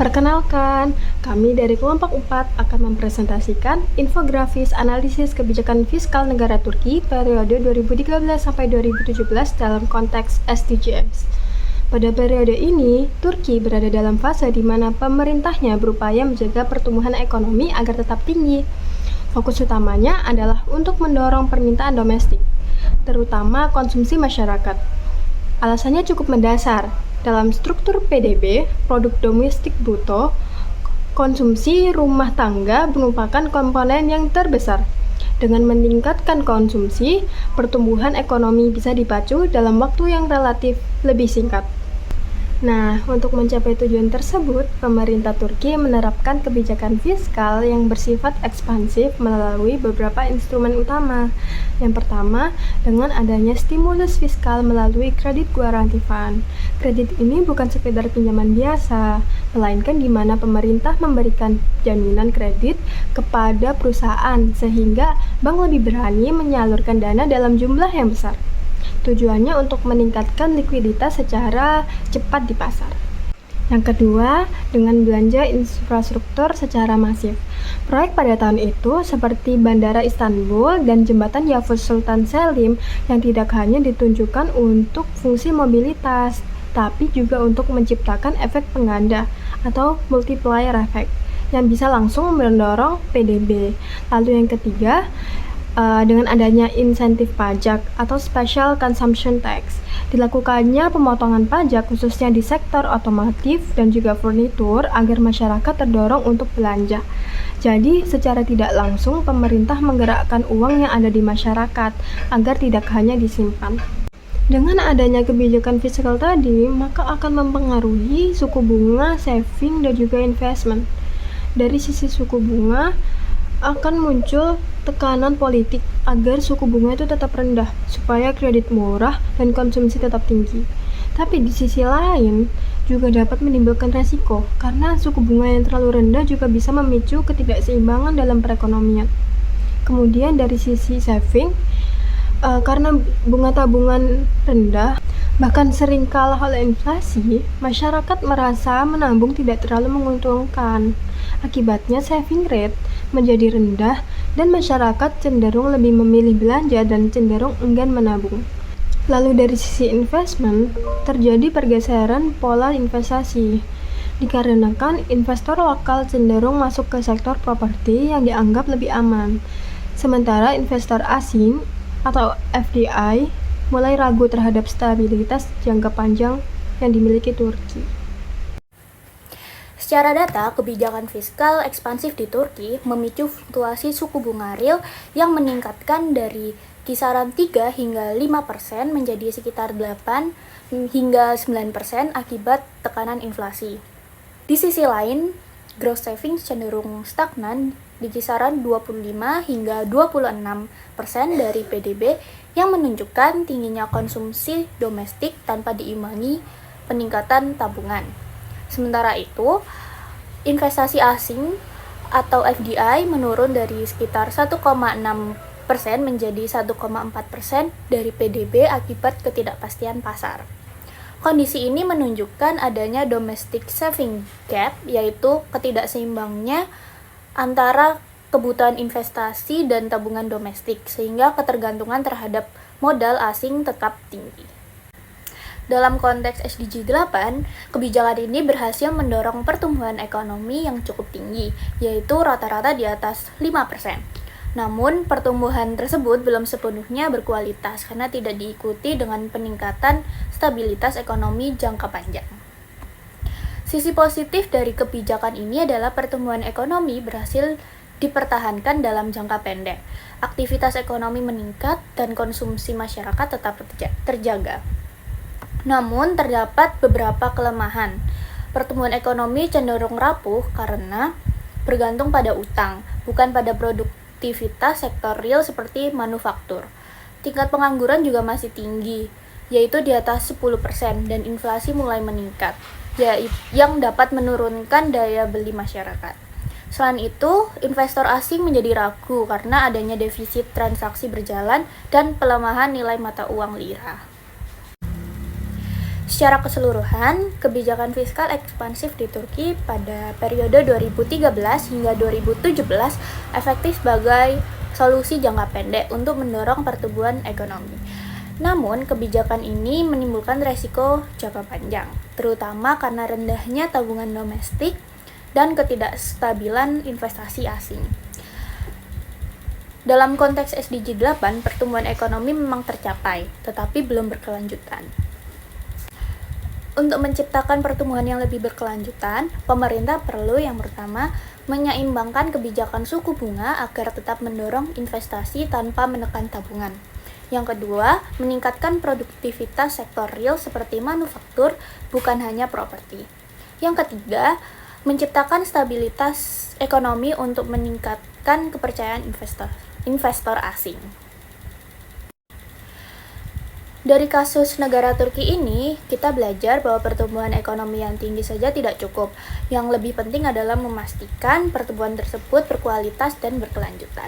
Perkenalkan, kami dari kelompok 4 akan mempresentasikan infografis analisis kebijakan fiskal negara Turki periode 2013 sampai 2017 dalam konteks SDGs. Pada periode ini, Turki berada dalam fase di mana pemerintahnya berupaya menjaga pertumbuhan ekonomi agar tetap tinggi. Fokus utamanya adalah untuk mendorong permintaan domestik, terutama konsumsi masyarakat. Alasannya cukup mendasar. Dalam struktur PDB, produk domestik bruto, konsumsi rumah tangga merupakan komponen yang terbesar. Dengan meningkatkan konsumsi, pertumbuhan ekonomi bisa dipacu dalam waktu yang relatif lebih singkat. Nah, untuk mencapai tujuan tersebut, pemerintah Turki menerapkan kebijakan fiskal yang bersifat ekspansif melalui beberapa instrumen utama. Yang pertama, dengan adanya stimulus fiskal melalui kredit garansi fund. Kredit ini bukan sekedar pinjaman biasa, melainkan di mana pemerintah memberikan jaminan kredit kepada perusahaan sehingga bank lebih berani menyalurkan dana dalam jumlah yang besar. Tujuannya untuk meningkatkan likuiditas secara cepat di pasar. Yang kedua, dengan belanja infrastruktur secara masif. Proyek pada tahun itu seperti Bandara Istanbul dan Jembatan Yavuz Sultan Selim yang tidak hanya ditunjukkan untuk fungsi mobilitas, tapi juga untuk menciptakan efek pengganda atau multiplier effect yang bisa langsung mendorong PDB. Lalu yang ketiga, dengan adanya insentif pajak atau special consumption tax, dilakukannya pemotongan pajak khususnya di sektor otomotif dan juga furnitur agar masyarakat terdorong untuk belanja. Jadi, secara tidak langsung pemerintah menggerakkan uang yang ada di masyarakat agar tidak hanya disimpan. Dengan adanya kebijakan fiskal tadi, maka akan mempengaruhi suku bunga, saving, dan juga investment. Dari sisi suku bunga, akan muncul tekanan politik agar suku bunga itu tetap rendah supaya kredit murah dan konsumsi tetap tinggi. Tapi di sisi lain juga dapat menimbulkan resiko karena suku bunga yang terlalu rendah juga bisa memicu ketidakseimbangan dalam perekonomian. Kemudian dari sisi saving, karena bunga tabungan rendah bahkan sering kalah oleh inflasi, masyarakat merasa menabung tidak terlalu menguntungkan. Akibatnya saving rate menjadi rendah dan masyarakat cenderung lebih memilih belanja dan cenderung enggan menabung. Lalu dari sisi investment, terjadi pergeseran pola investasi. Dikarenakan investor lokal cenderung masuk ke sektor properti yang dianggap lebih aman. Sementara investor asing atau FDI mulai ragu terhadap stabilitas jangka panjang yang dimiliki Turki. Secara data, kebijakan fiskal ekspansif di Turki memicu fluktuasi suku bunga real yang meningkatkan dari kisaran 3 hingga 5% menjadi sekitar 8 hingga 9% akibat tekanan inflasi. Di sisi lain, gross savings cenderung stagnan di kisaran 25 hingga 26% dari PDB yang menunjukkan tingginya konsumsi domestik tanpa diimbangi peningkatan tabungan. Sementara itu, investasi asing atau FDI menurun dari sekitar 1,6% menjadi 1,4% dari PDB akibat ketidakpastian pasar. Kondisi ini menunjukkan adanya domestic saving gap, yaitu ketidakseimbangnya antara kebutuhan investasi dan tabungan domestik, sehingga ketergantungan terhadap modal asing tetap tinggi. Dalam konteks SDG 8, kebijakan ini berhasil mendorong pertumbuhan ekonomi yang cukup tinggi, yaitu rata-rata di atas 5%. Namun, pertumbuhan tersebut belum sepenuhnya berkualitas karena tidak diikuti dengan peningkatan stabilitas ekonomi jangka panjang. Sisi positif dari kebijakan ini adalah pertumbuhan ekonomi berhasil dipertahankan dalam jangka pendek. Aktivitas ekonomi meningkat dan konsumsi masyarakat tetap terjaga. Namun, terdapat beberapa kelemahan. Pertumbuhan ekonomi cenderung rapuh karena bergantung pada utang, bukan pada produktivitas sektor real seperti manufaktur. Tingkat pengangguran juga masih tinggi, yaitu di atas 10%, dan inflasi mulai meningkat, yang dapat menurunkan daya beli masyarakat. Selain itu, investor asing menjadi ragu karena adanya defisit transaksi berjalan dan pelemahan nilai mata uang lira. Secara keseluruhan, kebijakan fiskal ekspansif di Turki pada periode 2013 hingga 2017 efektif sebagai solusi jangka pendek untuk mendorong pertumbuhan ekonomi. Namun, kebijakan ini menimbulkan resiko jangka panjang, terutama karena rendahnya tabungan domestik dan ketidakstabilan investasi asing. Dalam konteks SDG 8, pertumbuhan ekonomi memang tercapai, tetapi belum berkelanjutan. Untuk menciptakan pertumbuhan yang lebih berkelanjutan, pemerintah perlu yang pertama menyeimbangkan kebijakan suku bunga agar tetap mendorong investasi tanpa menekan tabungan. Yang kedua, meningkatkan produktivitas sektor real seperti manufaktur, bukan hanya properti. Yang ketiga, menciptakan stabilitas ekonomi untuk meningkatkan kepercayaan investor asing. Dari kasus negara Turki ini, kita belajar bahwa pertumbuhan ekonomi yang tinggi saja tidak cukup. Yang lebih penting adalah memastikan pertumbuhan tersebut berkualitas dan berkelanjutan.